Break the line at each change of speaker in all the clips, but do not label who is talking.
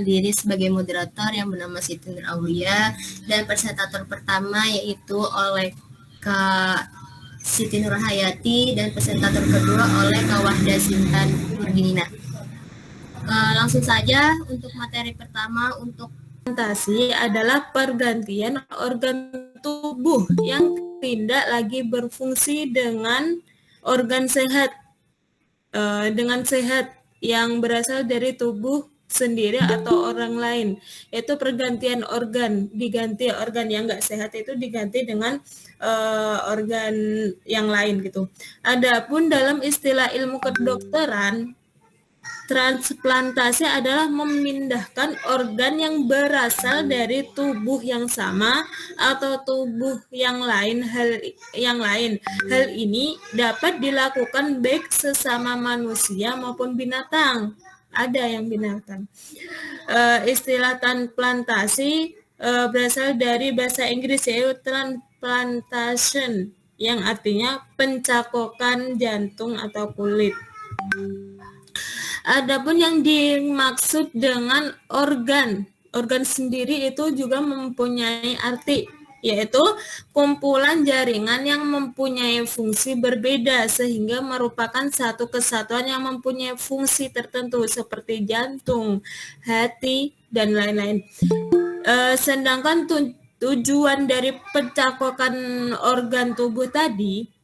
diri sebagai moderator yang bernama Siti Nur Aulia, dan presentator pertama yaitu oleh Kak Siti Nur Hayati, dan presentator kedua oleh Kak Wahda Sintan Nurdinina. Langsung saja untuk materi pertama. Untuk
Transplantasi adalah pergantian organ tubuh yang tidak lagi berfungsi dengan organ sehat yang berasal dari tubuh sendiri atau orang lain, yaitu pergantian organ, diganti organ yang nggak sehat itu diganti dengan organ yang lain gitu. Adapun dalam istilah ilmu kedokteran, transplantasi adalah memindahkan organ yang berasal dari tubuh yang sama atau tubuh yang lain. Hal ini dapat dilakukan baik sesama manusia maupun binatang. Ada yang binatang. Istilah transplantasi berasal dari bahasa Inggris, yaitu transplantation, yang artinya pencakokan jantung atau kulit. Adapun yang dimaksud dengan organ sendiri itu juga mempunyai arti, yaitu kumpulan jaringan yang mempunyai fungsi berbeda sehingga merupakan satu kesatuan yang mempunyai fungsi tertentu seperti jantung, hati, dan lain-lain. Sedangkan tujuan dari pencakokan organ tubuh tadi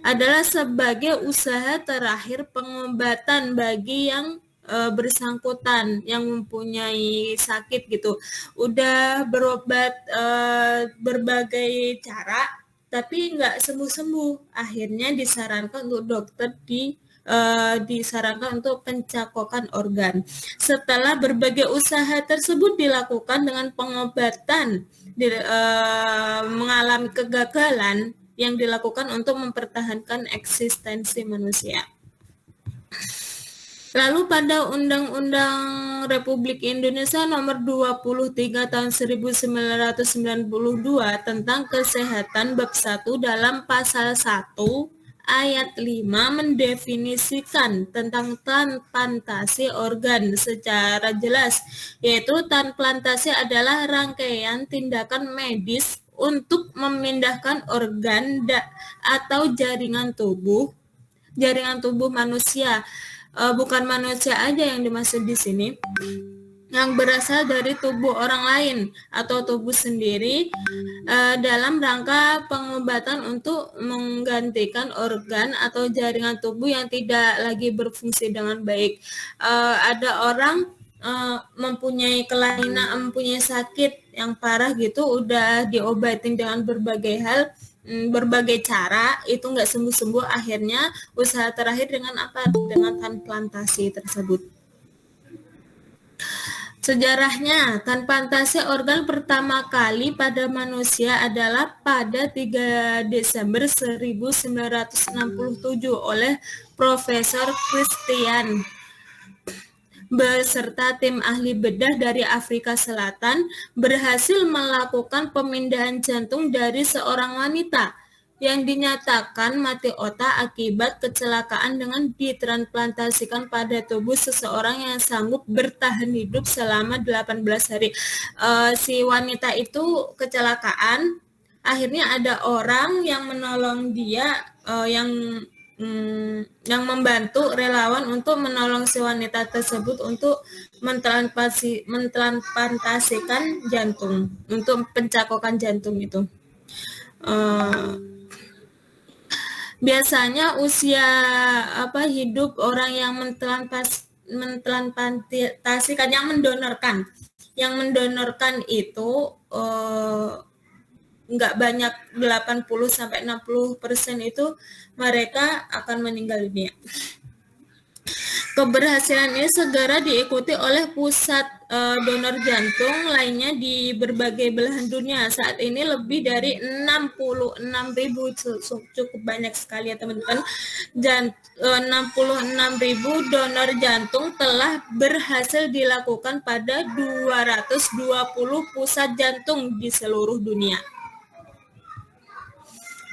adalah sebagai usaha terakhir pengobatan bagi yang bersangkutan yang mempunyai sakit gitu. Udah berobat berbagai cara tapi nggak sembuh-sembuh, akhirnya disarankan untuk dokter disarankan untuk pencakokan organ. Setelah berbagai usaha tersebut dilakukan dengan pengobatan mengalami kegagalan yang dilakukan untuk mempertahankan eksistensi manusia. Lalu pada Undang-Undang Republik Indonesia Nomor 23 Tahun 1992 tentang Kesehatan Bab 1 dalam Pasal 1 Ayat 5 mendefinisikan tentang transplantasi organ secara jelas, yaitu transplantasi adalah rangkaian tindakan medis untuk memindahkan organ atau jaringan tubuh manusia, bukan manusia aja yang dimaksud di sini, yang berasal dari tubuh orang lain atau tubuh sendiri dalam rangka pengobatan untuk menggantikan organ atau jaringan tubuh yang tidak lagi berfungsi dengan baik. Ada orang mempunyai kelainan, mempunyai sakit yang parah gitu, udah diobatin dengan berbagai hal, berbagai cara, itu nggak sembuh-sembuh, akhirnya usaha terakhir dengan apa? Dengan transplantasi tersebut. Sejarahnya, transplantasi organ pertama kali pada manusia adalah pada 3 Desember 1967 oleh Profesor Christian beserta tim ahli bedah dari Afrika Selatan berhasil melakukan pemindahan jantung dari seorang wanita yang dinyatakan mati otak akibat kecelakaan dengan ditransplantasikan pada tubuh seseorang yang sanggup bertahan hidup selama 18 hari. Si wanita itu kecelakaan, akhirnya ada orang yang menolong dia, yang membantu relawan untuk menolong si wanita tersebut untuk mentransplantasikan jantung, untuk pencakokan jantung itu. Biasanya usia hidup orang yang mentransplantasikan, yang mendonorkan itu nggak banyak, 80-60% itu mereka akan meninggal dunia. Keberhasilan ini segera diikuti oleh pusat donor jantung lainnya di berbagai belahan dunia. Saat ini lebih dari 66.000, cukup banyak sekali ya teman-teman. 66.000 donor jantung telah berhasil dilakukan pada 220 pusat jantung di seluruh dunia.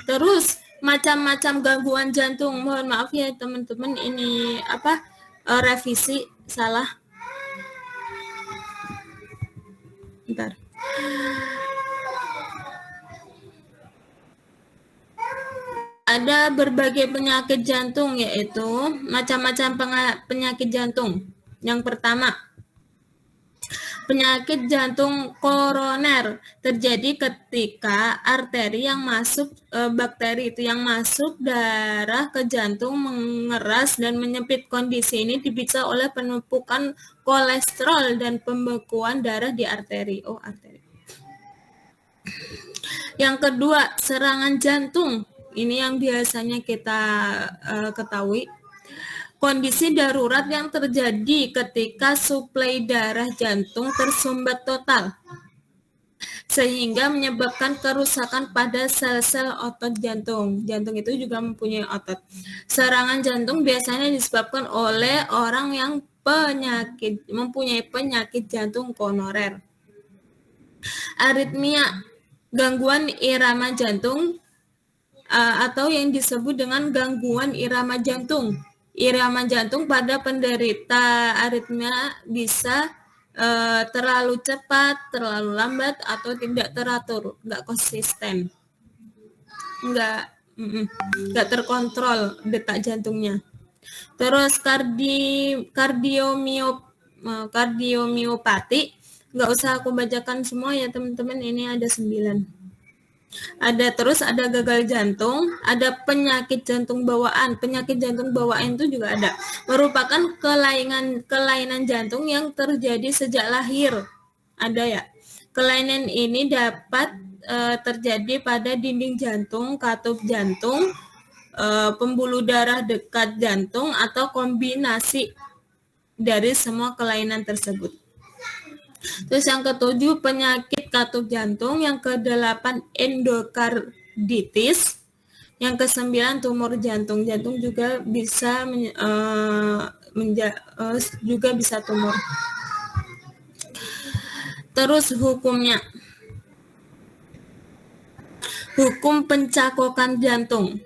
Terus macam-macam gangguan jantung, mohon maaf ya teman-teman, ini revisi salah. Bentar. Ada berbagai penyakit jantung, yaitu macam-macam penyakit jantung. Yang pertama, penyakit jantung koroner terjadi ketika arteri yang masuk bakteri itu yang masuk darah ke jantung mengeras dan menyempit. Kondisi ini dipicu oleh penumpukan kolesterol dan pembekuan darah di arteri. Yang kedua, serangan jantung. Ini yang biasanya kita ketahui. Kondisi darurat yang terjadi ketika suplai darah jantung tersumbat total, sehingga menyebabkan kerusakan pada sel-sel otot jantung. Jantung itu juga mempunyai otot. Serangan jantung biasanya disebabkan oleh orang yang mempunyai penyakit jantung koroner. Aritmia, gangguan irama jantung atau yang disebut dengan gangguan irama jantung. Irama jantung pada penderita aritmia bisa terlalu cepat, terlalu lambat, atau tidak teratur, nggak konsisten, nggak terkontrol detak jantungnya. Terus kardiomiopati, nggak usah aku bacakan semua ya teman-teman, ini ada 9. Ada gagal jantung, ada penyakit jantung bawaan. Penyakit jantung bawaan itu juga ada. Merupakan kelainan jantung yang terjadi sejak lahir. Ada ya. Kelainan ini dapat terjadi pada dinding jantung, katup jantung, pembuluh darah dekat jantung, atau kombinasi dari semua kelainan tersebut. Terus yang ke-7, penyakit katup jantung. Yang ke-8, endokarditis. Yang ke-9, tumor jantung. Jantung juga bisa juga bisa tumor. Terus hukumnya. Hukum pencakokan jantung.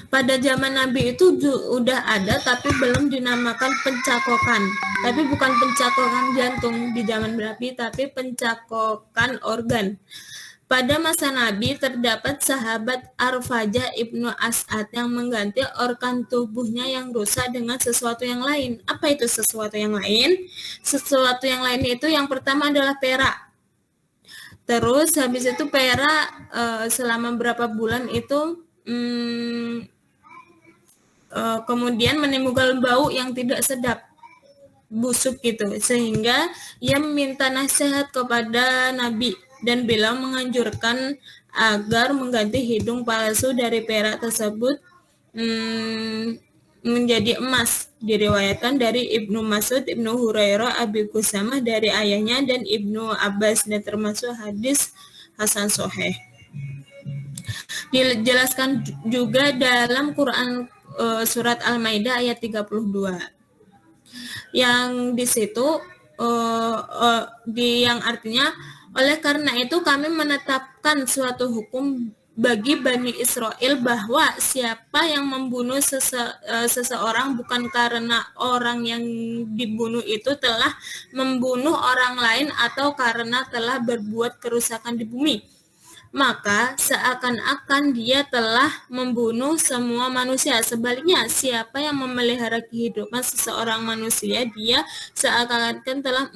Pada zaman Nabi itu udah ada, tapi belum dinamakan pencakokan. Tapi bukan pencakokan jantung di zaman Nabi, tapi pencakokan organ. Pada masa Nabi terdapat sahabat Arfajah ibnu As'ad yang mengganti organ tubuhnya yang rusak dengan sesuatu yang lain. Apa itu sesuatu yang lain? Sesuatu yang lain itu yang pertama adalah perak. Terus habis itu perak selama berapa bulan itu kemudian menimbulkan bau yang tidak sedap, busuk gitu, sehingga ia meminta nasihat kepada Nabi, dan beliau menganjurkan agar mengganti hidung palsu dari perak tersebut menjadi emas. Diriwayatkan dari Ibnu Mas'ud, Ibnu Hurairah, Abi Qusamah dari ayahnya, dan Ibnu Abbas, dan termasuk hadis hasan sahih. Dijelaskan juga dalam Quran surat Al-Maidah ayat 32. Yang di situ yang artinya, oleh karena itu kami menetapkan suatu hukum bagi Bani Israel bahwa siapa yang membunuh seseorang bukan karena orang yang dibunuh itu telah membunuh orang lain atau karena telah berbuat kerusakan di bumi, maka seakan-akan dia telah membunuh semua manusia. Sebaliknya, siapa yang memelihara kehidupan seseorang manusia, dia seakan-akan telah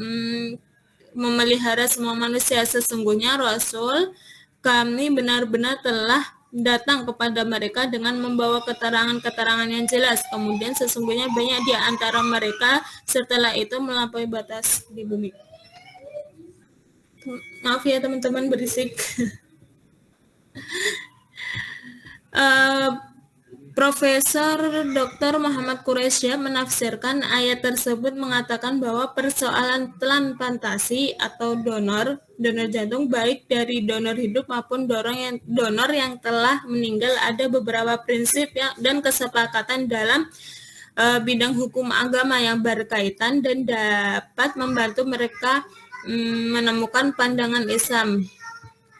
memelihara semua manusia. Sesungguhnya Rasul kami benar-benar telah datang kepada mereka dengan membawa keterangan-keterangan yang jelas. Kemudian sesungguhnya banyak di antara mereka setelah itu melampaui batas di bumi. Maaf ya teman-teman, berisik. Profesor Dr. Muhammad Quraisy menafsirkan ayat tersebut mengatakan bahwa persoalan transplantasi atau donor jantung, baik dari donor hidup maupun donor yang telah meninggal, ada beberapa prinsip dan kesepakatan dalam bidang hukum agama yang berkaitan dan dapat membantu mereka menemukan pandangan Islam.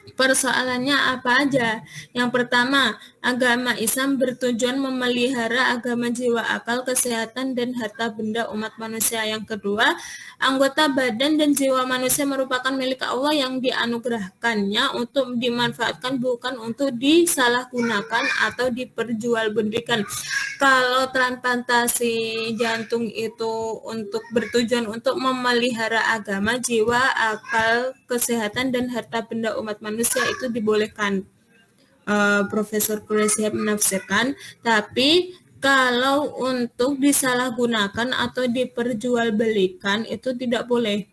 Persoalannya apa aja? Yang pertama, Agama Islam bertujuan memelihara agama jiwa, akal, kesehatan, dan harta benda umat manusia. Yang kedua, anggota badan dan jiwa manusia merupakan milik Allah yang dianugerahkannya untuk dimanfaatkan, bukan untuk disalahgunakan atau diperjualbelikan. Kalau transplantasi jantung itu untuk bertujuan untuk memelihara agama, jiwa, akal, kesehatan, dan harta benda umat manusia, itu dibolehkan. Profesor Quraisyhab menafsirkan, tapi kalau untuk disalahgunakan atau diperjualbelikan itu tidak boleh.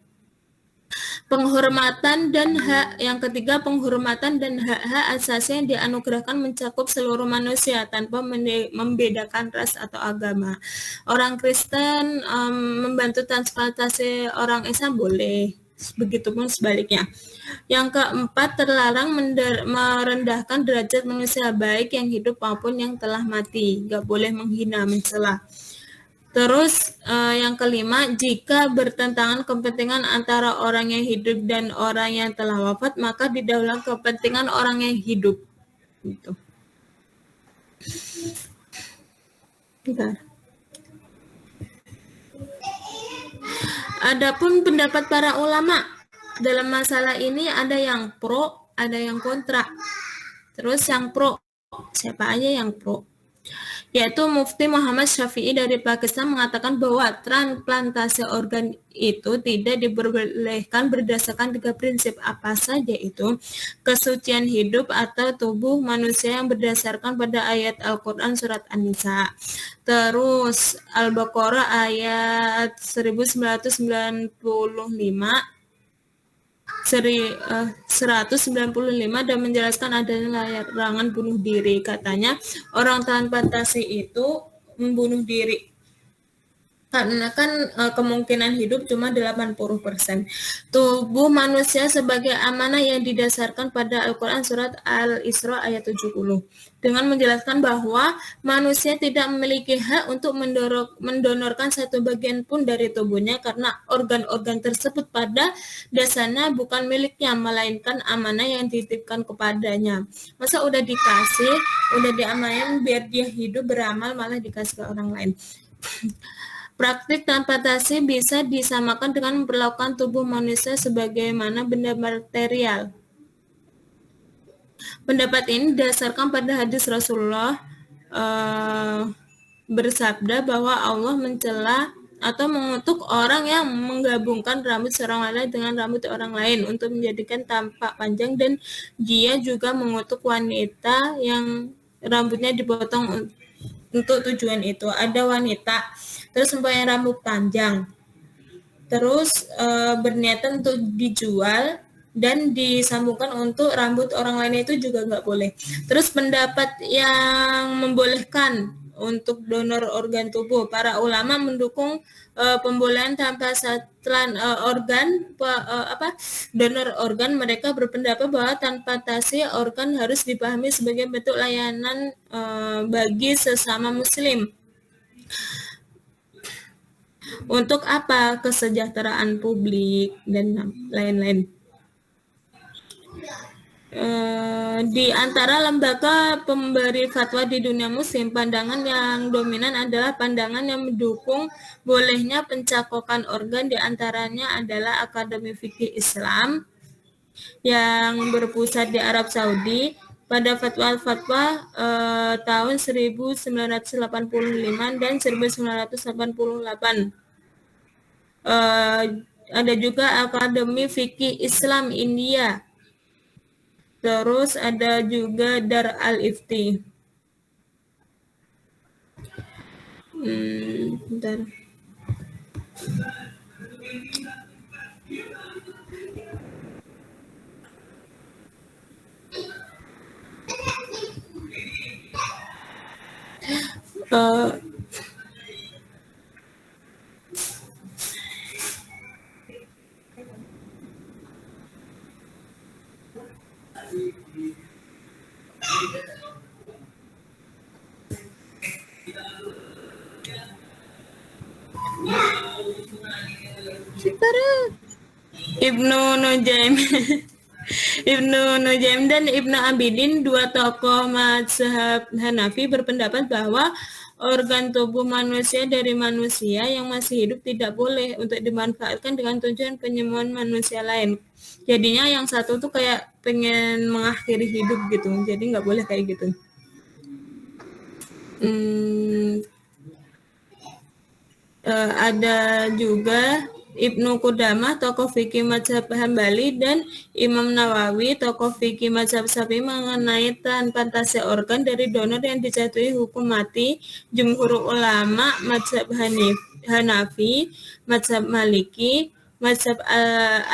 Penghormatan dan hak yang ketiga, penghormatan dan hak-hak asasi yang dianugerahkan mencakup seluruh manusia tanpa membedakan ras atau agama. Orang Kristen membantu transplantasi orang Islam boleh, begitupun sebaliknya. Yang keempat, terlarang merendahkan derajat manusia baik yang hidup maupun yang telah mati. Nggak boleh menghina, mencela. Terus yang kelima, jika bertentangan kepentingan antara orang yang hidup dan orang yang telah wafat, maka didahulukan kepentingan orang yang hidup. Gitu. Bentar. Adapun pendapat para ulama dalam masalah ini ada yang pro, ada yang kontra. Terus yang pro, siapa aja yang pro? Yaitu Mufti Muhammad Syafi'i dari Pakistan mengatakan bahwa transplantasi organ itu tidak diperbolehkan berdasarkan 3 prinsip apa saja itu: kesucian hidup atau tubuh manusia yang berdasarkan pada ayat Al-Quran surat An-Nisa. Terus Al-Baqarah ayat 1995 195 dan menjelaskan adanya larangan bunuh diri. Katanya orang transplantasi itu membunuh diri karena kan kemungkinan hidup cuma 80%. Tubuh manusia sebagai amanah yang didasarkan pada Al-Quran surat Al-Isra ayat 70 dengan menjelaskan bahwa manusia tidak memiliki hak untuk mendonorkan satu bagian pun dari tubuhnya karena organ-organ tersebut pada dasarnya bukan miliknya, melainkan amanah yang dititipkan kepadanya. Masa udah dikasih, udah diamanahkan biar dia hidup beramal malah dikasih ke orang lain. Praktik transplantasi bisa disamakan dengan memperlakukan tubuh manusia sebagaimana benda material. Pendapat ini didasarkan pada hadis Rasulullah bersabda bahwa Allah mencela atau mengutuk orang yang menggabungkan rambut seorang wanita dengan rambut orang lain untuk menjadikan tampak panjang, dan dia juga mengutuk wanita yang rambutnya dipotong untuk tujuan itu. Ada wanita terus mempunyai rambut panjang, terus berniatan untuk dijual dan disambungkan untuk rambut orang lain, itu juga nggak boleh. Terus pendapat yang membolehkan untuk donor organ tubuh, para ulama mendukung pembolehan tanpa donor organ. Mereka berpendapat bahwa transplantasi organ harus dipahami sebagai bentuk layanan bagi sesama muslim. Untuk apa? Kesejahteraan publik dan lain-lain. Di antara lembaga pemberi fatwa di dunia muslim, pandangan yang dominan adalah pandangan yang mendukung bolehnya pencakokan organ. Di antaranya adalah Akademi Fikih Islam yang berpusat di Arab Saudi. Pada fatwa-fatwa tahun 1985 dan 1988. Ada juga Akademi Fikih Islam India. Terus ada juga Dar Al-Ifti. Bentar. Ibnu Nujaim Ibnu Nujaim dan Ibnu Abidin, dua tokoh mazhab Hanafi, berpendapat bahwa organ tubuh manusia dari manusia yang masih hidup tidak boleh untuk dimanfaatkan dengan tujuan penyembuhan manusia lain. Jadinya yang satu tuh kayak pengen mengakhiri hidup gitu, jadi nggak boleh kayak gitu. Ada juga Ibnu Qudamah, tokoh fikih mazhab Hambali, dan Imam Nawawi, tokoh fikih mazhab Syafi'i, mengenai transplantasi organ dari donor yang dijatuhi hukum mati. Jumhur ulama mazhab Hanafi, mazhab Maliki, mazhab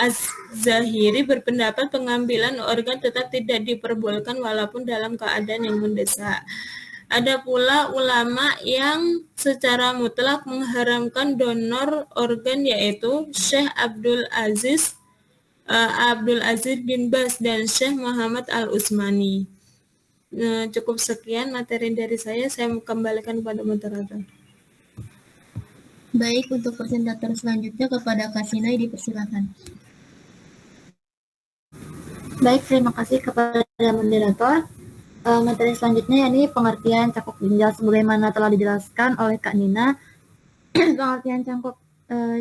Az-Zahiri berpendapat pengambilan organ tetap tidak diperbolehkan walaupun dalam keadaan yang mendesak. Ada pula ulama yang secara mutlak mengharamkan donor organ, yaitu Syekh Abdul Aziz bin Baz dan Syekh Muhammad Al-Utsmani. Cukup sekian materi dari saya kembalikan kepada moderator.
Baik, untuk presentator selanjutnya kepada Kak Sinai, dipersilakan.
Baik, terima kasih kepada moderator. Materi selanjutnya yakni pengertian cangkok ginjal sebagaimana telah dijelaskan oleh Kak Nina. Pengertian cangkok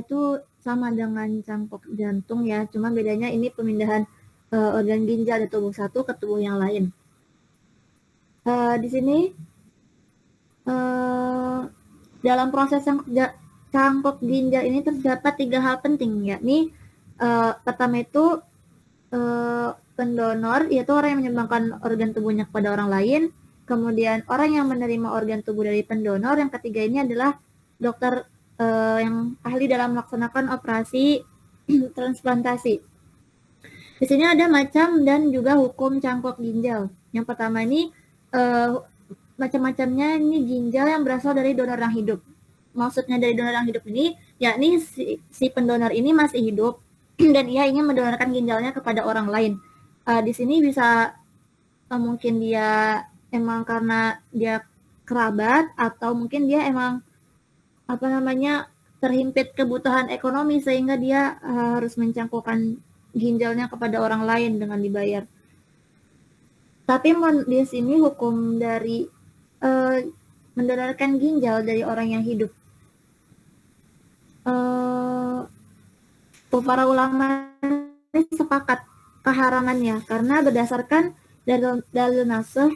itu sama dengan cangkok jantung ya, cuma bedanya ini pemindahan organ ginjal dari tubuh satu ke tubuh yang lain. Di sini dalam proses cangkok ginjal ini terdapat 3 hal penting, yakni pertama itu pendonor, yaitu orang yang menyumbangkan organ tubuhnya kepada orang lain. Kemudian orang yang menerima organ tubuh dari pendonor. Yang ketiga ini adalah dokter yang ahli dalam melaksanakan operasi transplantasi. Di sini ada macam dan juga hukum cangkok ginjal. Yang pertama ini macam-macamnya ini ginjal yang berasal dari donor yang hidup. Maksudnya dari donor yang hidup ini, yakni si pendonor ini masih hidup dan ia ingin mendonorkan ginjalnya kepada orang lain. Di sini bisa mungkin dia emang karena dia kerabat, atau mungkin dia emang terhimpit kebutuhan ekonomi sehingga dia harus mencangkokkan ginjalnya kepada orang lain dengan dibayar. Tapi di sini hukum dari mendonorkan ginjal dari orang yang hidup, para ulama ini sepakat keharamannya karena berdasarkan dalil nasakh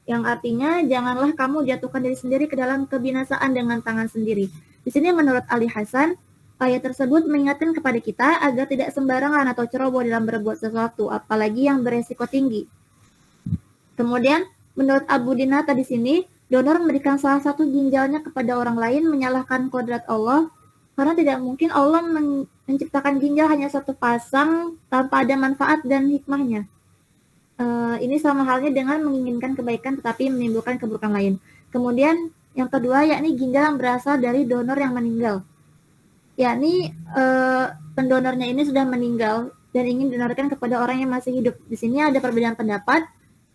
yang artinya janganlah kamu jatuhkan diri sendiri ke dalam kebinasaan dengan tangan sendiri. Di sini menurut Ali Hasan, ayat tersebut mengingatkan kepada kita agar tidak sembarangan atau ceroboh dalam berbuat sesuatu, apalagi yang beresiko tinggi. Kemudian menurut Abu Dinata di sini, donor memberikan salah satu ginjalnya kepada orang lain menyalahkan kodrat Allah, karena tidak mungkin Allah menciptakan ginjal hanya satu pasang tanpa ada manfaat dan hikmahnya. Ini sama halnya dengan menginginkan kebaikan tetapi menimbulkan keburukan lain. Kemudian yang kedua yakni ginjal yang berasal dari donor yang meninggal. Yakni pendonornya ini sudah meninggal dan ingin didonorkan kepada orang yang masih hidup. Di sini ada perbedaan pendapat.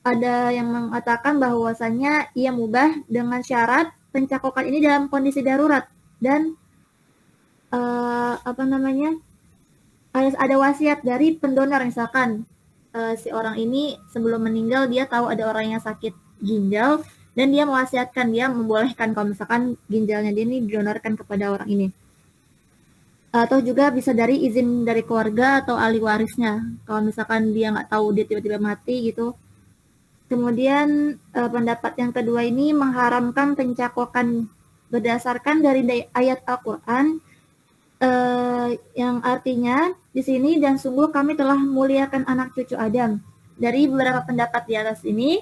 Ada yang mengatakan bahwasannya ia mubah dengan syarat pencangkokan ini dalam kondisi darurat dan ada wasiat dari pendonor. Misalkan si orang ini sebelum meninggal dia tahu ada orang yang sakit ginjal dan dia mewasiatkan, dia membolehkan kalau misalkan ginjalnya dia ini didonorkan kepada orang ini. Atau juga bisa dari izin dari keluarga atau ahli warisnya kalau misalkan dia nggak tahu dia tiba-tiba mati gitu. Kemudian pendapat yang kedua ini mengharamkan pencangkokan berdasarkan dari ayat Al-Quran yang artinya di sini, dan sungguh kami telah muliakan anak cucu Adam. Dari beberapa pendapat di atas ini,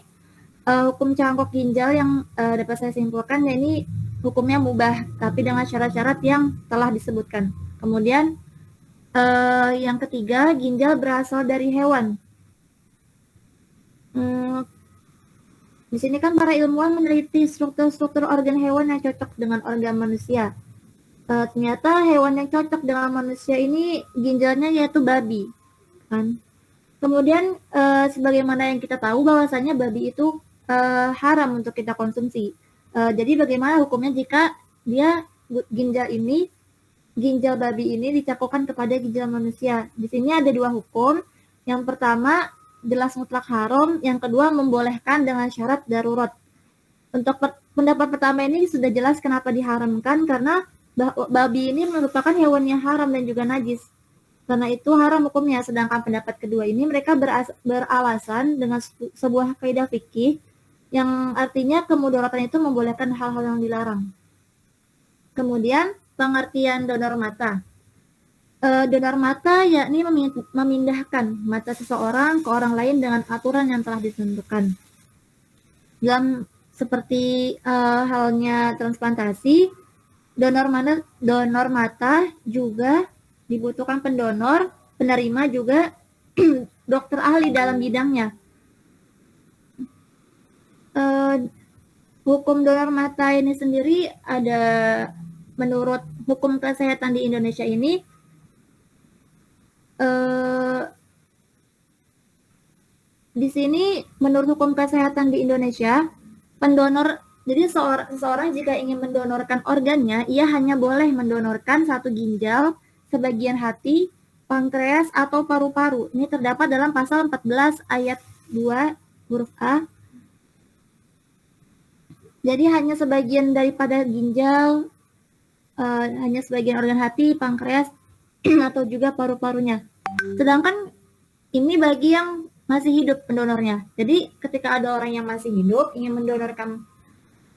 hukum cangkok ginjal yang dapat saya simpulkan, ya ini hukumnya mubah, tapi dengan syarat-syarat yang telah disebutkan. Kemudian yang ketiga, ginjal berasal dari hewan. Di sini kan para ilmuwan meneliti struktur-struktur organ hewan yang cocok dengan organ manusia. Ternyata hewan yang cocok dengan manusia ini ginjalnya yaitu babi, kan? Kemudian sebagaimana yang kita tahu bahwasanya babi itu haram untuk kita konsumsi. Jadi bagaimana hukumnya jika dia ginjal babi ini dicangkokkan kepada ginjal manusia? Di sini ada dua hukum. Yang pertama, jelas mutlak haram. Yang kedua, membolehkan dengan syarat darurat. Untuk pendapat pertama ini sudah jelas kenapa diharamkan, karena babi ini merupakan hewan yang haram dan juga najis. Karena itu haram hukumnya. Sedangkan pendapat kedua ini mereka beralasan dengan sebuah kaidah fikih yang artinya kemudaratan itu membolehkan hal-hal yang dilarang. Kemudian pengertian donor mata. Donor mata yakni memindahkan mata seseorang ke orang lain dengan aturan yang telah ditentukan. Dalam seperti halnya transplantasi, donor mata juga dibutuhkan pendonor, penerima juga dokter ahli dalam bidangnya. Hukum donor mata ini sendiri ada menurut hukum kesehatan di Indonesia ini di sini menurut hukum kesehatan di Indonesia pendonor, jadi seseorang jika ingin mendonorkan organnya, ia hanya boleh mendonorkan satu ginjal, sebagian hati, pankreas, atau paru-paru. Ini terdapat dalam pasal 14 ayat 2 huruf A. Jadi hanya sebagian daripada ginjal, hanya sebagian organ hati, pankreas, atau juga paru-parunya. Sedangkan ini bagi yang masih hidup pendonornya. Jadi ketika ada orang yang masih hidup ingin mendonorkan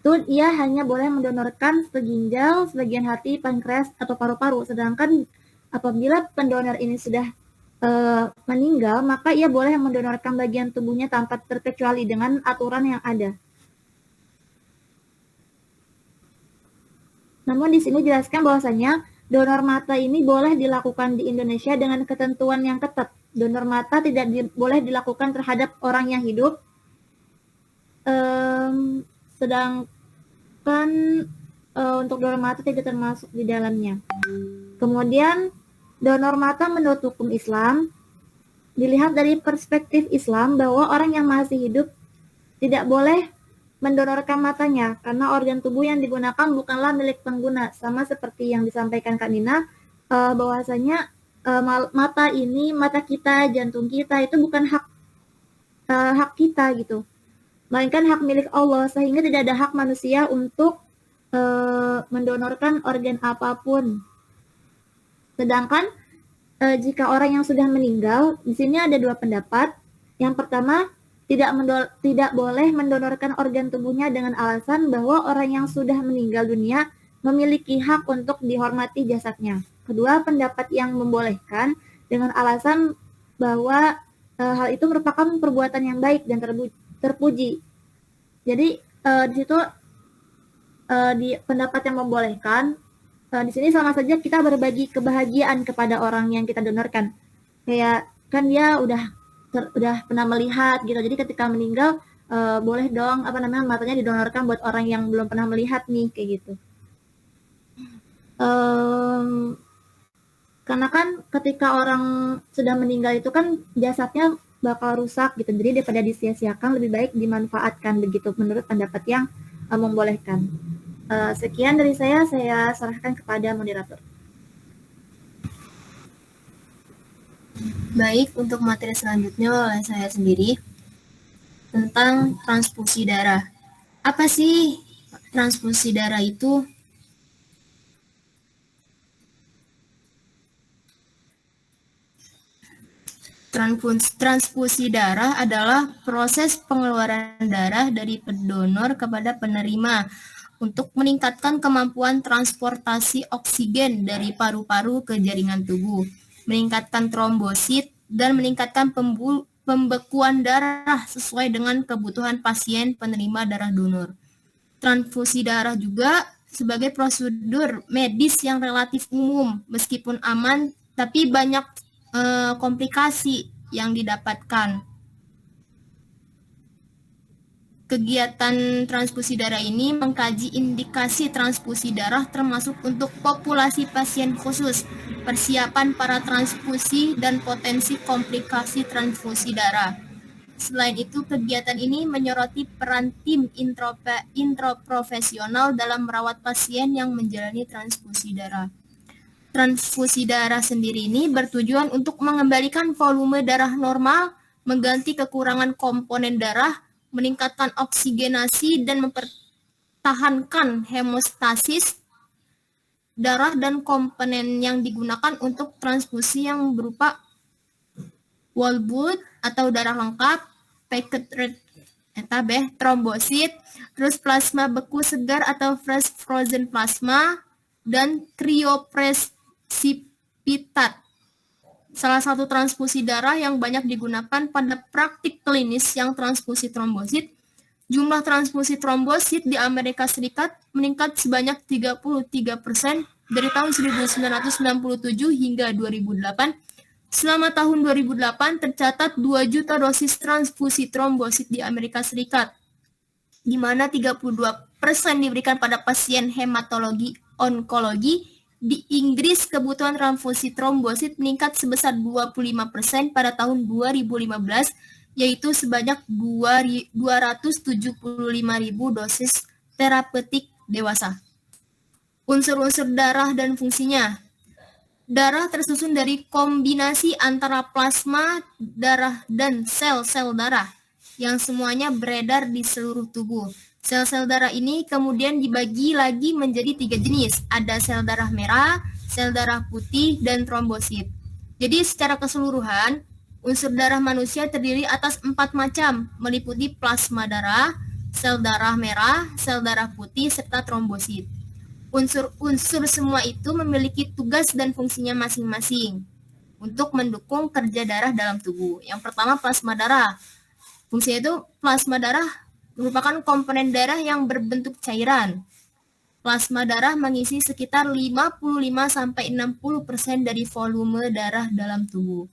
itu, ia hanya boleh mendonorkan seginjal, sebagian hati, pankreas, atau paru-paru. Sedangkan apabila pendonor ini sudah meninggal, maka ia boleh mendonorkan bagian tubuhnya tanpa terkecuali dengan aturan yang ada. Namun di sini jelaskan bahwasanya donor mata ini boleh dilakukan di Indonesia dengan ketentuan yang ketat. Donor mata tidak boleh dilakukan terhadap orang yang hidup, sedangkan untuk donor mata tidak termasuk di dalamnya. Kemudian donor mata menurut hukum Islam dilihat dari perspektif Islam bahwa orang yang masih hidup tidak boleh mendonorkan matanya karena organ tubuh yang digunakan bukanlah milik pengguna, sama seperti yang disampaikan Kak Nina bahwasanya mata ini, mata kita, jantung kita itu bukan hak kita gitu, melainkan hak milik Allah, sehingga tidak ada hak manusia untuk mendonorkan organ apapun. Sedangkan jika orang yang sudah meninggal, di sini ada dua pendapat. Yang pertama, tidak boleh mendonorkan organ tubuhnya dengan alasan bahwa orang yang sudah meninggal dunia memiliki hak untuk dihormati jasadnya. Kedua, pendapat yang membolehkan dengan alasan bahwa hal itu merupakan perbuatan yang baik dan terpuji. Jadi di situ di pendapat yang membolehkan, di sini sama saja kita berbagi kebahagiaan kepada orang yang kita donorkan. Kayak kan dia udah pernah melihat gitu, jadi ketika meninggal boleh dong matanya didonorkan buat orang yang belum pernah melihat nih, kayak gitu. Karena kan ketika orang sudah meninggal itu kan jasadnya bakal rusak gitu, jadi daripada disia-siakan lebih baik dimanfaatkan, begitu menurut pendapat yang membolehkan. Sekian dari saya serahkan kepada moderator.
Baik, untuk materi selanjutnya oleh saya sendiri tentang transfusi darah. Apa sih transfusi darah itu? Transfusi darah adalah proses pengeluaran darah dari pendonor kepada penerima untuk meningkatkan kemampuan transportasi oksigen dari paru-paru ke jaringan tubuh, meningkatkan trombosit, dan meningkatkan pembekuan darah sesuai dengan kebutuhan pasien penerima darah donor. Transfusi darah juga sebagai prosedur medis yang relatif umum, meskipun aman, tapi banyak komplikasi yang didapatkan. Kegiatan transfusi darah ini mengkaji indikasi transfusi darah termasuk untuk populasi pasien khusus, persiapan para transfusi, dan potensi komplikasi transfusi darah. Selain itu, kegiatan ini menyoroti peran tim introprofesional dalam merawat pasien yang menjalani transfusi darah. transfusi darah sendiri ini bertujuan untuk mengembalikan volume darah normal, mengganti kekurangan komponen darah, meningkatkan oksigenasi, dan mempertahankan hemostasis darah, dan komponen yang digunakan untuk transfusi yang berupa whole blood atau darah lengkap, packet red trombosit, terus plasma beku segar atau fresh frozen plasma, dan kriopresipitat. Salah satu transfusi darah yang banyak digunakan pada praktik klinis yang transfusi trombosit. Jumlah transfusi trombosit di Amerika Serikat meningkat sebanyak 33% dari tahun 1997 hingga 2008. Selama tahun 2008 tercatat 2 juta dosis transfusi trombosit di Amerika Serikat, di mana 32% diberikan pada pasien hematologi onkologi. Di Inggris, kebutuhan transfusi trombosit meningkat sebesar 25% pada tahun 2015, yaitu sebanyak 275.000 dosis terapeutik dewasa. Unsur-unsur darah dan fungsinya. Darah tersusun dari kombinasi antara plasma darah dan sel-sel darah yang semuanya beredar di seluruh tubuh. Sel-sel darah ini kemudian dibagi lagi menjadi 3 jenis. Ada sel darah merah, sel darah putih, dan trombosit. Jadi secara keseluruhan, unsur darah manusia terdiri atas 4 macam, meliputi plasma darah, sel darah merah, sel darah putih, serta trombosit. Unsur-unsur semua itu memiliki tugas dan fungsinya masing-masing untuk mendukung kerja darah dalam tubuh. Yang pertama, plasma darah. Fungsinya itu plasma darah merupakan komponen darah yang berbentuk cairan. Plasma darah mengisi sekitar 55-60% dari volume darah dalam tubuh.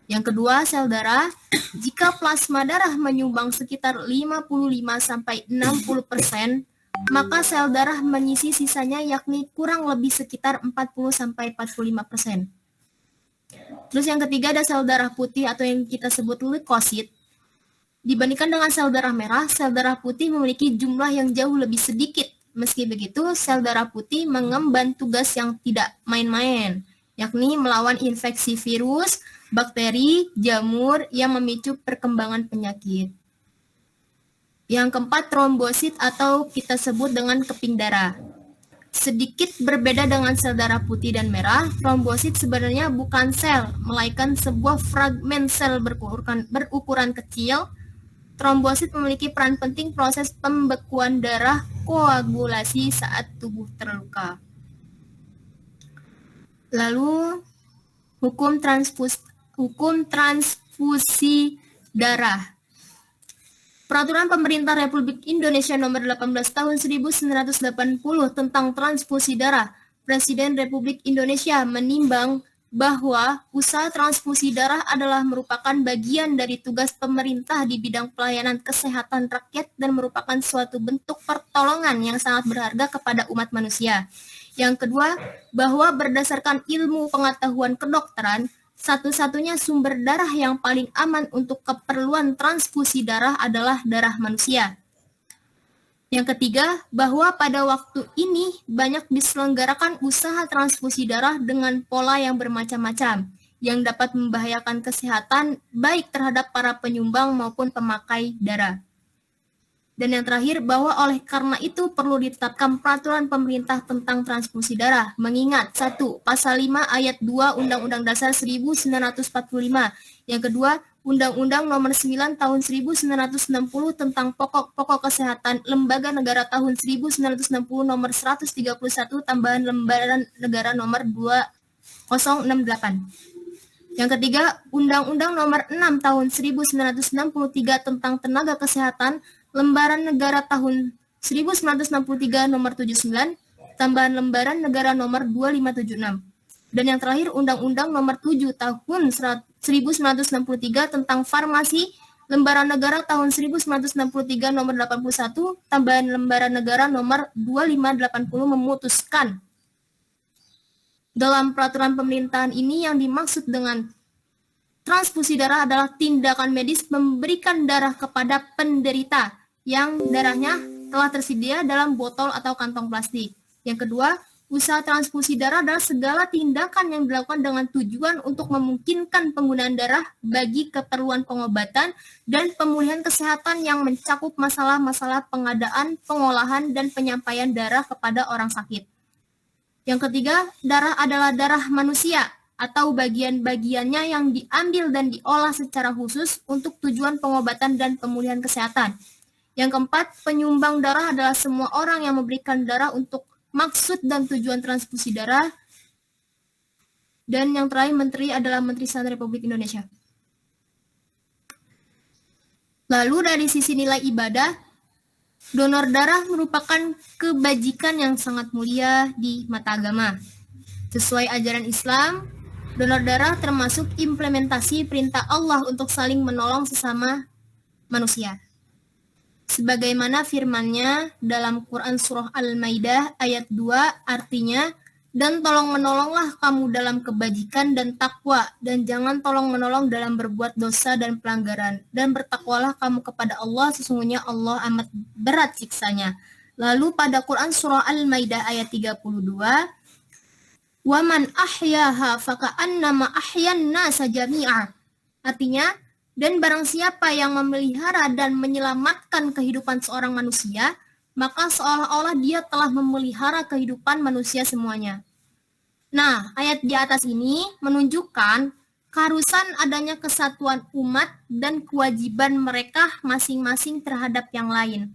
Yang kedua, sel darah. Jika plasma darah menyumbang sekitar 55-60%, maka sel darah mengisi sisanya, yakni kurang lebih sekitar 40-45%. Terus yang ketiga ada sel darah putih atau yang kita sebut leukosit. Dibandingkan dengan sel darah merah, sel darah putih memiliki jumlah yang jauh lebih sedikit. Meski begitu, sel darah putih mengemban tugas yang tidak main-main, yakni melawan infeksi virus, bakteri, jamur yang memicu perkembangan penyakit. Yang keempat, trombosit atau kita sebut dengan keping darah. Sedikit berbeda dengan sel darah putih dan merah, trombosit sebenarnya bukan sel, melainkan sebuah fragmen sel berukuran kecil. Trombosit memiliki peran penting proses pembekuan darah koagulasi saat tubuh terluka. Lalu, hukum transfusi darah. Peraturan Pemerintah Republik Indonesia Nomor 18 Tahun 1980 tentang transfusi darah. Presiden Republik Indonesia menimbang bahwa usaha transfusi darah adalah merupakan bagian dari tugas pemerintah di bidang pelayanan kesehatan rakyat dan merupakan suatu bentuk pertolongan yang sangat berharga kepada umat manusia. Yang kedua, bahwa berdasarkan ilmu pengetahuan kedokteran, satu-satunya sumber darah yang paling aman untuk keperluan transfusi darah adalah darah manusia. Yang ketiga, bahwa pada waktu ini banyak diselenggarakan usaha transfusi darah dengan pola yang bermacam-macam, yang dapat membahayakan kesehatan baik terhadap para penyumbang maupun pemakai darah. Dan yang terakhir, bahwa oleh karena itu perlu ditetapkan peraturan pemerintah tentang transfusi darah, mengingat 1. Pasal 5 ayat 2 Undang-Undang Dasar 1945. Yang kedua, Undang-Undang Nomor 9 Tahun 1960 tentang Pokok-pokok Kesehatan Lembaga Negara Tahun 1960 Nomor 131 tambahan Lembaran Negara Nomor 2068. Yang ketiga, Undang-Undang Nomor 6 Tahun 1963 tentang Tenaga Kesehatan Lembaran Negara Tahun 1963 Nomor 79 tambahan Lembaran Negara Nomor 2576. Dan yang terakhir, Undang-Undang Nomor 7 Tahun 1963 tentang Farmasi, Lembaran Negara Tahun 1963 Nomor 81, tambahan Lembaran Negara Nomor 2580 memutuskan. Dalam peraturan pemerintahan ini yang dimaksud dengan transfusi darah adalah tindakan medis memberikan darah kepada penderita yang darahnya telah tersedia dalam botol atau kantong plastik. Yang kedua, Usaha transfusi darah adalah segala tindakan yang dilakukan dengan tujuan untuk memungkinkan penggunaan darah bagi keperluan pengobatan dan pemulihan kesehatan yang mencakup masalah-masalah pengadaan, pengolahan, dan penyampaian darah kepada orang sakit. Yang ketiga, darah adalah darah manusia atau bagian-bagiannya yang diambil dan diolah secara khusus untuk tujuan pengobatan dan pemulihan kesehatan. Yang keempat, penyumbang darah adalah semua orang yang memberikan darah untuk maksud dan tujuan transfusi darah. Dan yang terakhir, menteri adalah Menteri Kesehatan Republik Indonesia. Lalu dari sisi nilai ibadah, donor darah merupakan kebajikan yang sangat mulia di mata agama. Sesuai ajaran Islam, donor darah termasuk implementasi perintah Allah untuk saling menolong sesama manusia. Sebagaimana firman-Nya dalam Quran Surah Al-Maidah ayat 2, artinya, dan tolong-menolonglah kamu dalam kebajikan dan takwa, dan jangan tolong-menolong dalam berbuat dosa dan pelanggaran, dan bertakwalah kamu kepada Allah, sesungguhnya Allah amat berat siksanya. Lalu pada Quran Surah Al-Maidah ayat 32, وَمَنْ أَحْيَاهَا فَكَأَنَّمَا أَحْيَا النَّاسَ جَمِيعًا. Artinya, dan barang siapa yang memelihara dan menyelamatkan kehidupan seorang manusia, maka seolah-olah dia telah memelihara kehidupan manusia semuanya. Nah, ayat di atas ini menunjukkan keharusan adanya kesatuan umat dan kewajiban mereka masing-masing terhadap yang lain,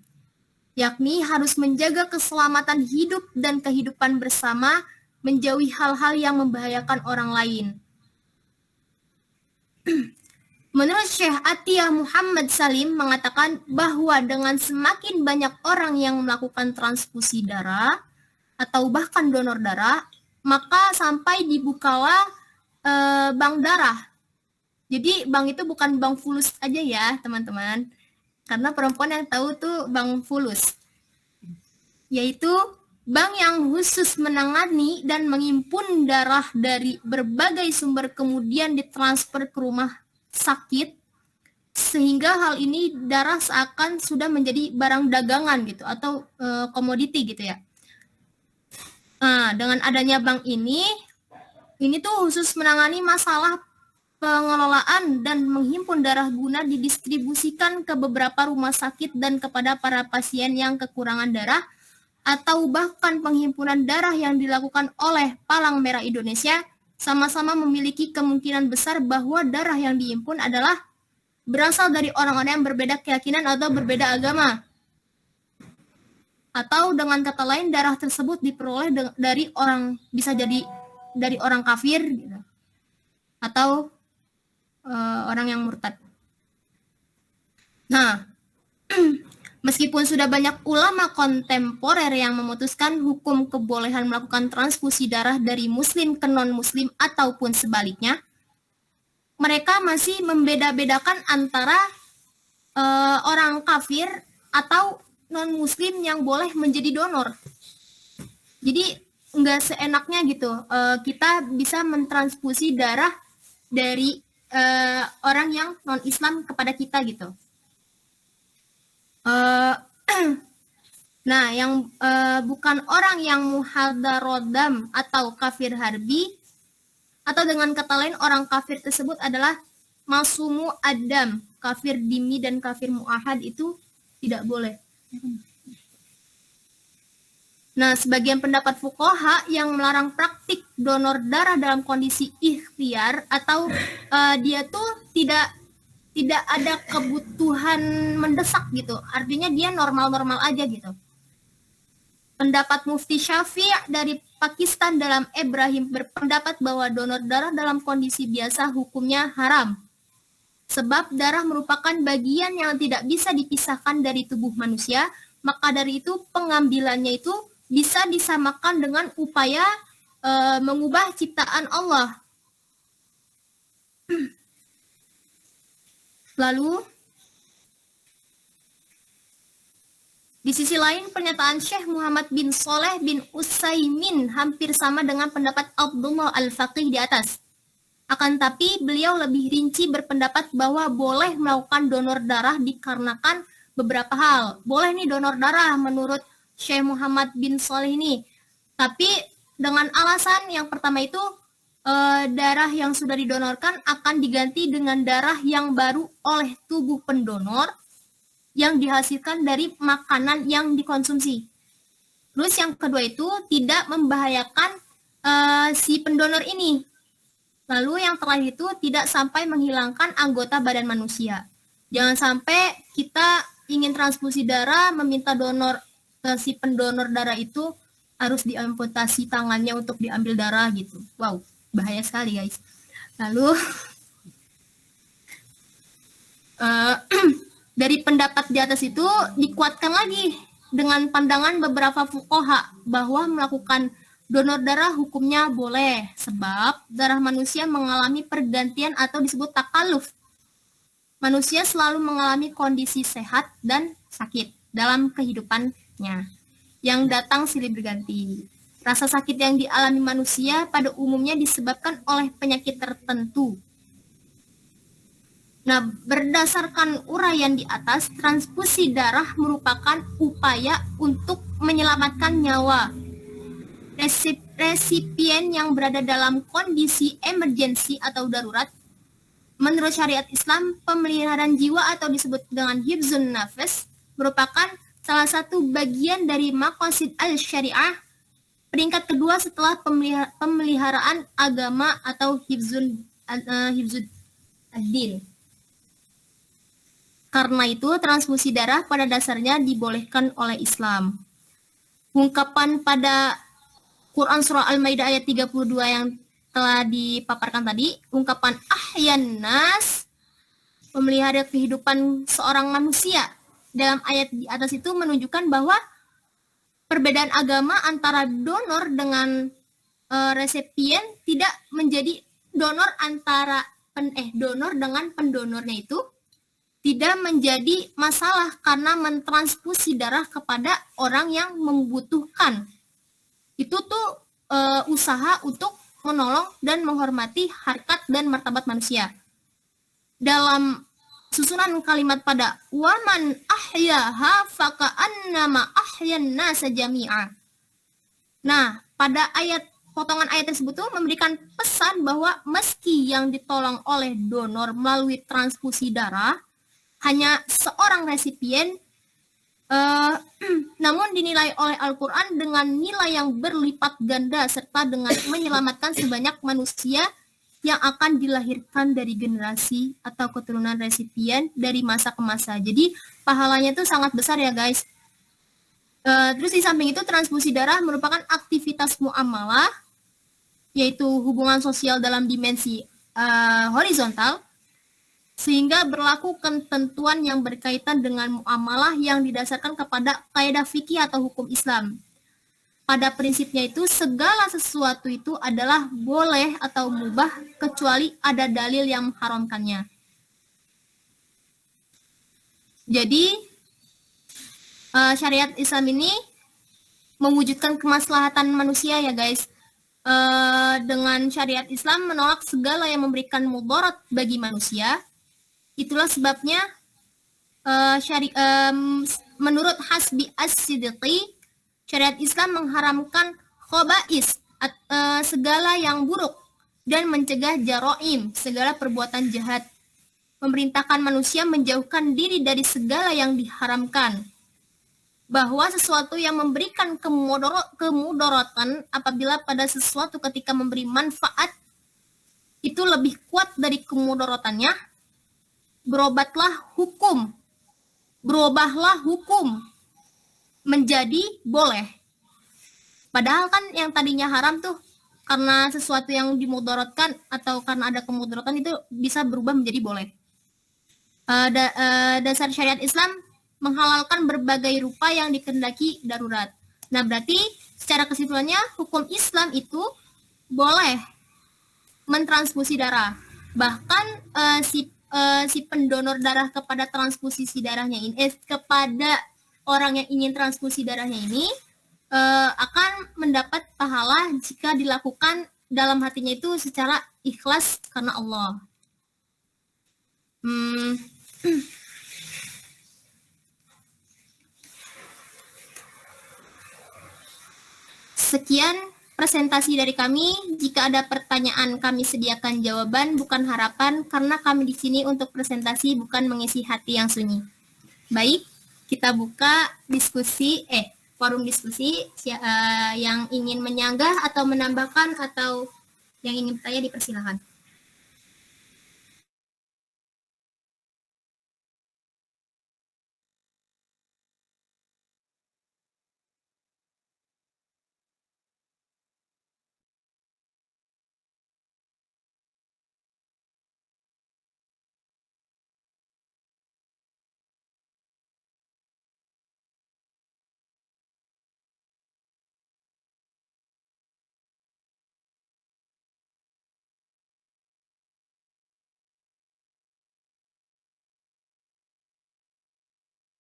yakni harus menjaga keselamatan hidup dan kehidupan bersama, menjauhi hal-hal yang membahayakan orang lain. Menurut Syekh Atiyah Muhammad Salim mengatakan bahwa dengan semakin banyak orang yang melakukan transfusi darah atau bahkan donor darah, maka sampai dibukalah bank darah. Jadi bank itu bukan bank fulus aja ya teman-teman, karena perempuan yang tahu tuh bank fulus, yaitu bank yang khusus menangani dan menghimpun darah dari berbagai sumber kemudian ditransfer ke rumah sakit, sehingga hal ini darah seakan sudah menjadi barang dagangan gitu atau komoditi gitu ya. Nah, dengan adanya bank ini tuh khusus menangani masalah pengelolaan dan menghimpun darah guna didistribusikan ke beberapa rumah sakit dan kepada para pasien yang kekurangan darah, atau bahkan penghimpunan darah yang dilakukan oleh Palang Merah Indonesia sama-sama memiliki kemungkinan besar bahwa darah yang dihimpun adalah berasal dari orang-orang yang berbeda keyakinan atau berbeda agama. Atau dengan kata lain, darah tersebut diperoleh dari orang, bisa jadi dari orang kafir gitu, atau orang yang murtad. Nah, meskipun sudah banyak ulama kontemporer yang memutuskan hukum kebolehan melakukan transfusi darah dari muslim ke non-muslim ataupun sebaliknya, mereka masih membeda-bedakan antara orang kafir atau non-muslim yang boleh menjadi donor. Jadi nggak seenaknya gitu, kita bisa mentransfusi darah dari orang yang non-Islam kepada kita gitu. Nah, yang bukan orang yang muhadarodam atau kafir harbi, atau dengan kata lain orang kafir tersebut adalah masumu adam, kafir dimi dan kafir muahad, itu tidak boleh. Nah, sebagian pendapat fuqaha yang melarang praktik donor darah dalam kondisi ikhtiar atau dia tuh tidak ada kebutuhan mendesak gitu. Artinya dia normal-normal aja gitu. Pendapat Mufti Syafi' dari Pakistan dalam Ibrahim berpendapat bahwa donor darah dalam kondisi biasa hukumnya haram. Sebab darah merupakan bagian yang tidak bisa dipisahkan dari tubuh manusia, maka dari itu pengambilannya itu bisa disamakan dengan upaya mengubah ciptaan Allah. Lalu, di sisi lain, pernyataan Syekh Muhammad bin Shalih bin Utsaimin hampir sama dengan pendapat Abdullah Al-Faqih di atas. Akan tapi, beliau lebih rinci berpendapat bahwa boleh melakukan donor darah dikarenakan beberapa hal. Boleh nih donor darah menurut Syekh Muhammad bin Shalih ini. Tapi dengan alasan yang pertama itu darah yang sudah didonorkan akan diganti dengan darah yang baru oleh tubuh pendonor yang dihasilkan dari makanan yang dikonsumsi. Terus yang kedua itu tidak membahayakan si pendonor ini. Lalu yang terakhir itu tidak sampai menghilangkan anggota badan manusia. Jangan sampai kita ingin transfusi darah, meminta donor si pendonor darah itu harus diamputasi tangannya untuk diambil darah gitu. Wow, bahaya sekali guys. Lalu dari pendapat di atas itu dikuatkan lagi dengan pandangan beberapa fuqaha bahwa melakukan donor darah hukumnya boleh sebab darah manusia mengalami pergantian atau disebut takaluf. Manusia selalu mengalami kondisi sehat dan sakit dalam kehidupannya yang datang silih berganti. Rasa sakit yang dialami manusia pada umumnya disebabkan oleh penyakit tertentu. Nah, berdasarkan uraian di atas, transfusi darah merupakan upaya untuk menyelamatkan nyawa. Resipien yang berada dalam kondisi emergensi atau darurat, menurut syariat Islam, pemeliharaan jiwa atau disebut dengan hifzun nafas merupakan salah satu bagian dari maqasid al-syariah, peringkat kedua setelah pemeliharaan agama atau hifzud ad-din. Karena itu, transfusi darah pada dasarnya dibolehkan oleh Islam. Ungkapan pada Quran Surah Al-Maidah ayat 32 yang telah dipaparkan tadi, ungkapan ahyan nas, memelihara kehidupan seorang manusia. Dalam ayat di atas itu menunjukkan bahwa perbedaan agama antara donor dengan resipien tidak menjadi donor donor dengan pendonornya itu tidak menjadi masalah karena mentransfusi darah kepada orang yang membutuhkan. Itu tuh usaha untuk menolong dan menghormati harkat dan martabat manusia. Dalam susunan kalimat pada waman ahyaha faka'annama ahyan nasa jami'a. Nah, pada potongan ayat tersebut tuh memberikan pesan bahwa meski yang ditolong oleh donor melalui transfusi darah hanya seorang resipien, namun dinilai oleh Al-Quran dengan nilai yang berlipat ganda serta dengan menyelamatkan sebanyak manusia yang akan dilahirkan dari generasi atau keturunan resipien dari masa ke masa. Jadi pahalanya itu sangat besar ya guys. Terus di samping itu transfusi darah merupakan aktivitas muamalah, yaitu hubungan sosial dalam dimensi horizontal, sehingga berlaku ketentuan yang berkaitan dengan muamalah yang didasarkan kepada kaidah fikih atau hukum Islam. Pada prinsipnya itu segala sesuatu itu adalah boleh atau mubah kecuali ada dalil yang mengharamkannya. Jadi syariat Islam ini mewujudkan kemaslahatan manusia ya guys. Dengan syariat Islam menolak segala yang memberikan mudarat bagi manusia. Itulah sebabnya menurut Hasbi As-Siddiqi, syariat Islam mengharamkan khobais, segala yang buruk, dan mencegah jaroim, segala perbuatan jahat. Memerintahkan manusia menjauhkan diri dari segala yang diharamkan. Bahwa sesuatu yang memberikan kemudaratan apabila pada sesuatu ketika memberi manfaat itu lebih kuat dari kemudaratannya, berubahlah hukum menjadi boleh. Padahal kan yang tadinya haram tuh karena sesuatu yang dimudaratkan atau karena ada kemudaratan itu bisa berubah menjadi boleh. Dasar syariat Islam menghalalkan berbagai rupa yang dikehendaki darurat. Nah, berarti secara kesimpulannya hukum Islam itu boleh mentransfusi darah. Bahkan si pendonor darah kepada transfusi darahnya ini, kepada orang yang ingin transfusi darahnya ini akan mendapat pahala jika dilakukan dalam hatinya itu secara ikhlas karena Allah. Sekian presentasi dari kami. Jika ada pertanyaan, kami sediakan jawaban, bukan harapan, karena kami di sini untuk presentasi, bukan mengisi hati yang sunyi. Baik, kita buka diskusi, forum diskusi. Yang ingin menyanggah atau menambahkan atau yang ingin bertanya dipersilakan.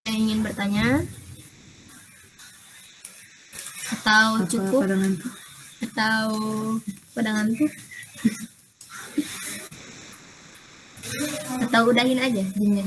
Yang ingin bertanya atau cukup atau pada ngantuk atau udahin aja jinnya.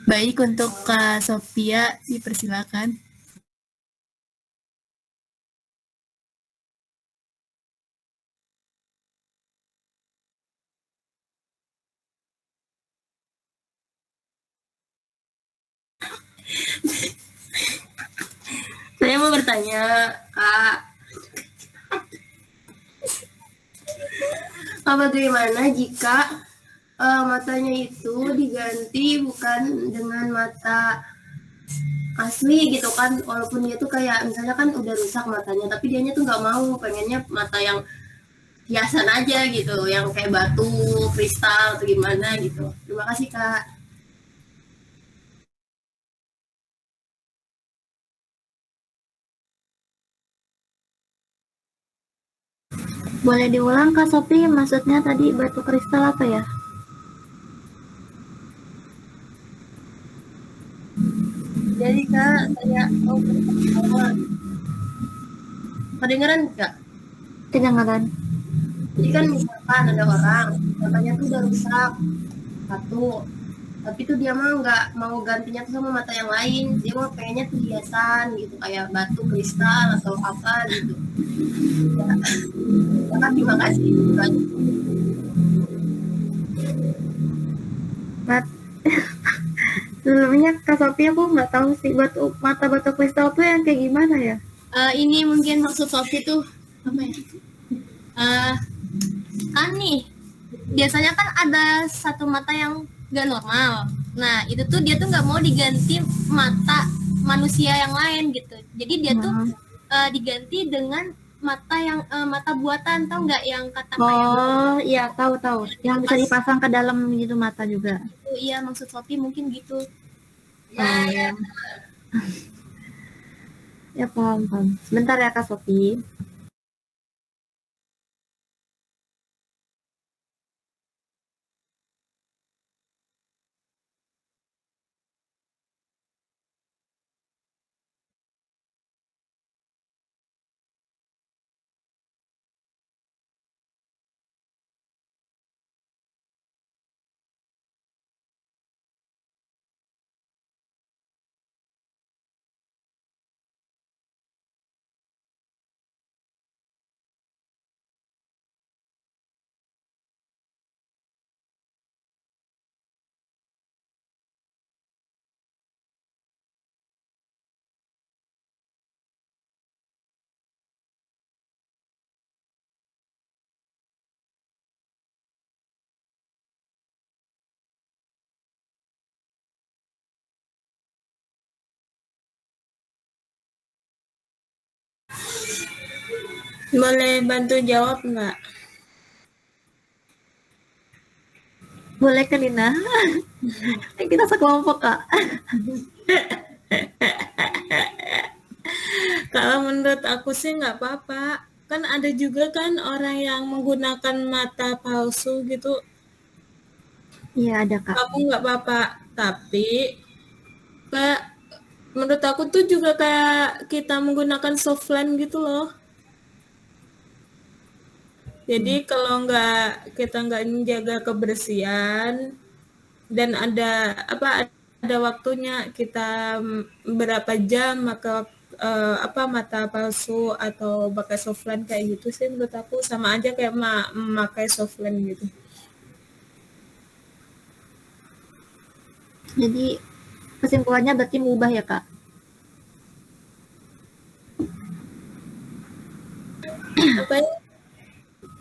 Baik, untuk Kak Sofia dipersilakan. Saya mau bertanya, Kak, bagaimana jika matanya itu diganti bukan dengan mata asli gitu kan, walaupun dia tuh kayak misalnya kan udah rusak matanya, tapi dianya tuh nggak mau, pengennya mata yang hiasan aja gitu, yang kayak batu, kristal atau gimana gitu. Terima kasih, Kak.
Boleh diulang Kak Sophie, maksudnya tadi batu kristal apa ya?
Jadi Kak, saya mau bertanya, kedengeran nggak?
Kedengaran.
Jadi kan misalkan ada orang matanya tuh udah rusak satu, tapi tuh dia mah nggak mau gantinya tuh sama mata yang lain, dia mau pengennya tuh hiasan gitu kayak batu kristal atau apa gitu ya. Kak, terima kasih.
Sebelumnya Kak Sophie aku nggak tahu sih mata batu kristal tuh yang kayak gimana ya?
Ini mungkin maksud Sofi tuh apa ya? Kan nih biasanya kan ada satu mata yang nggak normal. Nah itu tuh dia tuh nggak mau diganti mata manusia yang lain gitu. Jadi dia tuh diganti dengan mata yang mata buatan, tau nggak yang kata
Oh iya tahu yang bisa dipasang ke dalam gitu mata juga.
itu. Iya maksud Sofi mungkin gitu.
Ya. Ya paham. Sebentar ya Kak Sophie.
Boleh bantu jawab nggak?
Boleh kan Nina? Kita sekelompok Kak.
Kalau menurut aku sih nggak apa-apa. Kan ada juga kan orang yang menggunakan mata palsu gitu.
Iya ada Kak.
Kamu nggak apa-apa. Tapi kayak menurut aku tuh juga kayak kita menggunakan softline gitu loh. Jadi kalau kita nggak menjaga kebersihan dan ada waktunya kita berapa jam maka mata palsu atau pakai softline kayak gitu sih menurut aku sama aja kayak memakai softline gitu.
Jadi kesimpulannya berarti mengubah ya Kak.
Apa ya?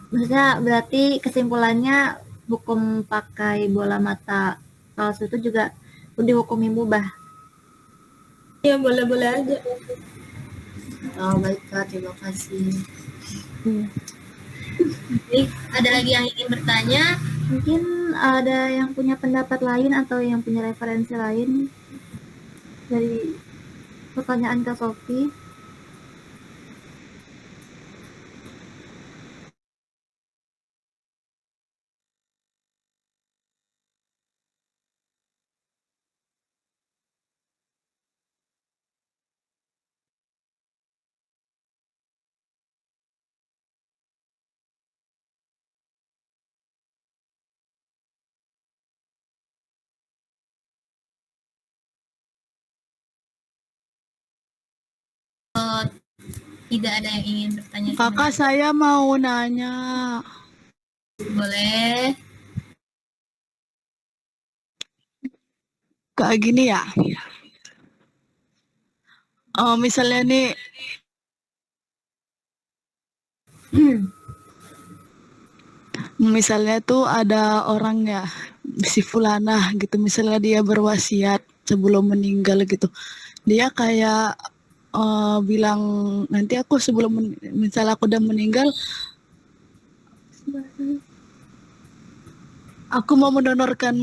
Maksudnya berarti kesimpulannya hukum pakai bola mata palsu itu juga dihukumi mubah.
Ya boleh-boleh aja.
Oh, baik Kak, terima kasih.
Iya.
Baik, ada lagi yang ingin bertanya?
Mungkin ada yang punya pendapat lain atau yang punya referensi lain dari pertanyaan Kak Sofi.
Tidak ada yang ingin bertanya?
Kakak, saya mau nanya.
Boleh.
Kayak gini ya. Misalnya nih, misalnya tuh ada orang ya, si Fulanah gitu, misalnya dia berwasiat sebelum meninggal gitu. Dia kayak bilang, nanti aku misalnya aku udah meninggal, aku mau mendonorkan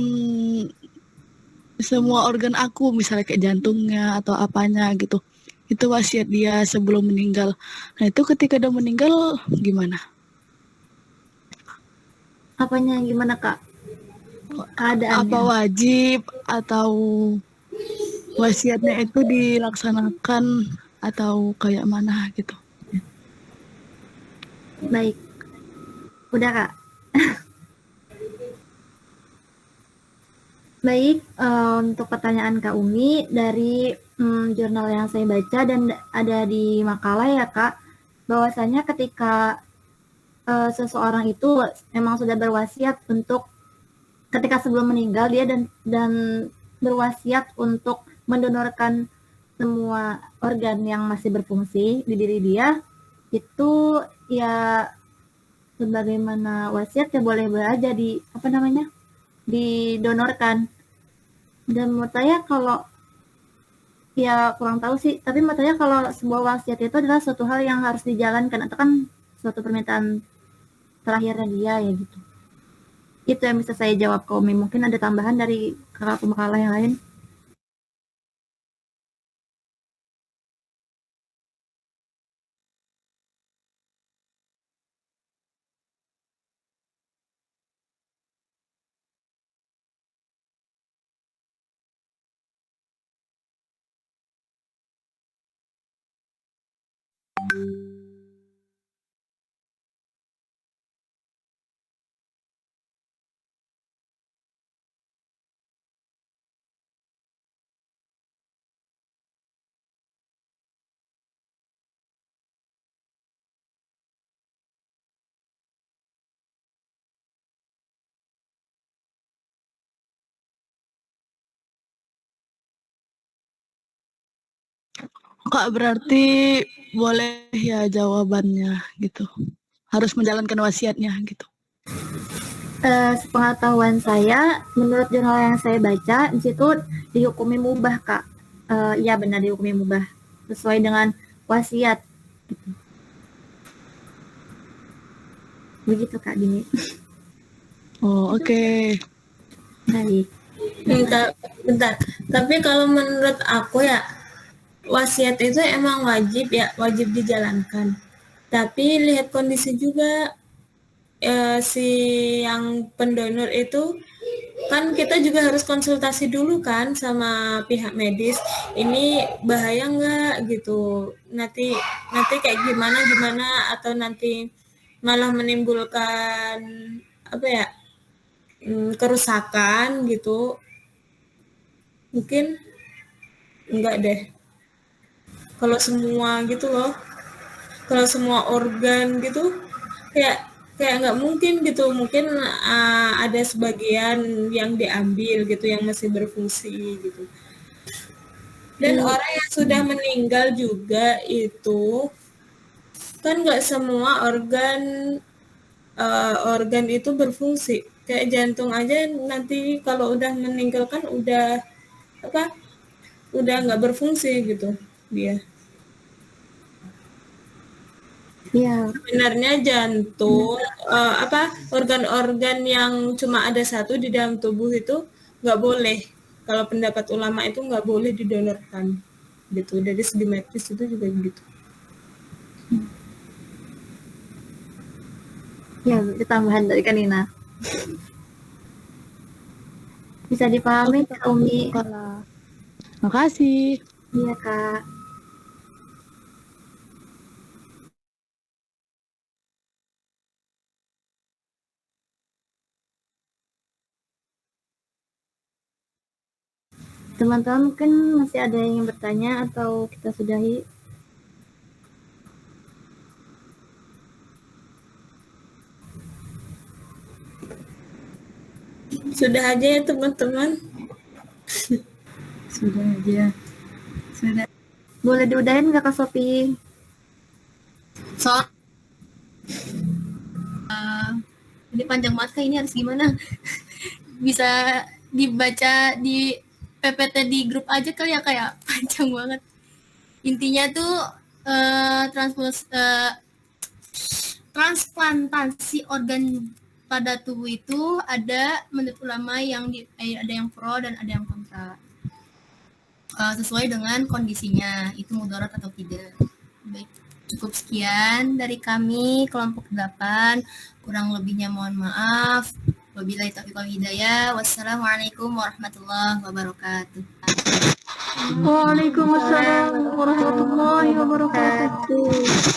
semua organ aku, misalnya kayak jantungnya atau apanya gitu. Itu wasiat dia sebelum meninggal. Nah itu ketika udah meninggal gimana?
Apanya gimana Kak? Keadaannya.
Apa wajib atau wasiatnya itu dilaksanakan atau kayak mana gitu?
Baik. Udah Kak. Baik, untuk pertanyaan Kak Umi dari jurnal yang saya baca dan ada di makalah ya Kak, bahwasanya ketika seseorang itu memang sudah berwasiat untuk ketika sebelum meninggal dia dan berwasiat untuk mendonorkan semua organ yang masih berfungsi di diri dia, itu ya sebagaimana wasiat ya boleh aja didonorkan. Dan menurut saya kalau ya kurang tahu sih, tapi menurut saya kalau sebuah wasiat itu adalah suatu hal yang harus dijalankan atau kan suatu permintaan terakhirnya dia ya gitu. Itu yang bisa saya jawab Kak Umi. Mungkin ada tambahan dari kakak pemakalah yang lain.
Kak, berarti boleh ya jawabannya gitu. Harus menjalankan wasiatnya gitu.
Sepengetahuan saya, menurut jurnal yang saya baca, di situ dihukumi mubah Kak. Iya benar dihukumi mubah sesuai dengan wasiat. Gitu. Begitu Kak Dini.
Oh, oke.
Baik.
Bentar. Tapi kalau menurut aku ya, wasiat itu emang wajib ya, wajib dijalankan. Tapi lihat kondisi juga, si yang pendonor itu kan kita juga harus konsultasi dulu kan sama pihak medis, ini bahaya nggak gitu, nanti kayak gimana atau nanti malah menimbulkan apa ya, kerusakan gitu, mungkin enggak deh kalau semua gitu loh, kalau semua organ gitu kayak nggak mungkin gitu, mungkin ada sebagian yang diambil gitu yang masih berfungsi gitu. Dan orang yang sudah meninggal juga itu kan nggak semua organ itu berfungsi, kayak jantung aja nanti kalau udah meninggal kan udah nggak berfungsi gitu dia.
Iya.
Sebenarnya jantung, organ-organ yang cuma ada satu di dalam tubuh itu nggak boleh. Kalau pendapat ulama itu nggak boleh didonorkan, gitu. Dari segi medis itu juga begitu.
Ya, itu tambahan dari Kanina. Bisa dipahami Kak Umi?
Makasih.
Iya Kak. Teman-teman mungkin masih ada yang ingin bertanya atau kita sudahi?
Sudah aja ya teman-teman.
Sudah aja. Sudah.
Boleh diudahin nggak Kak Sofi?
Ini panjang banget Kak, ini harus gimana? Bisa dibaca di PPT di grup aja kali ya, kayak panjang banget. Intinya tuh transplantasi organ pada tubuh itu ada menurut ulama yang ada yang pro dan ada yang kontra. Sesuai dengan kondisinya, itu mudarat atau tidak. Baik, cukup sekian dari kami kelompok 8. Kurang lebihnya mohon maaf. Wabillahi taufiq wal hidayah. Wassalamualaikum warahmatullahi wabarakatuh.
Waalaikumsalam warahmatullahi wabarakatuh.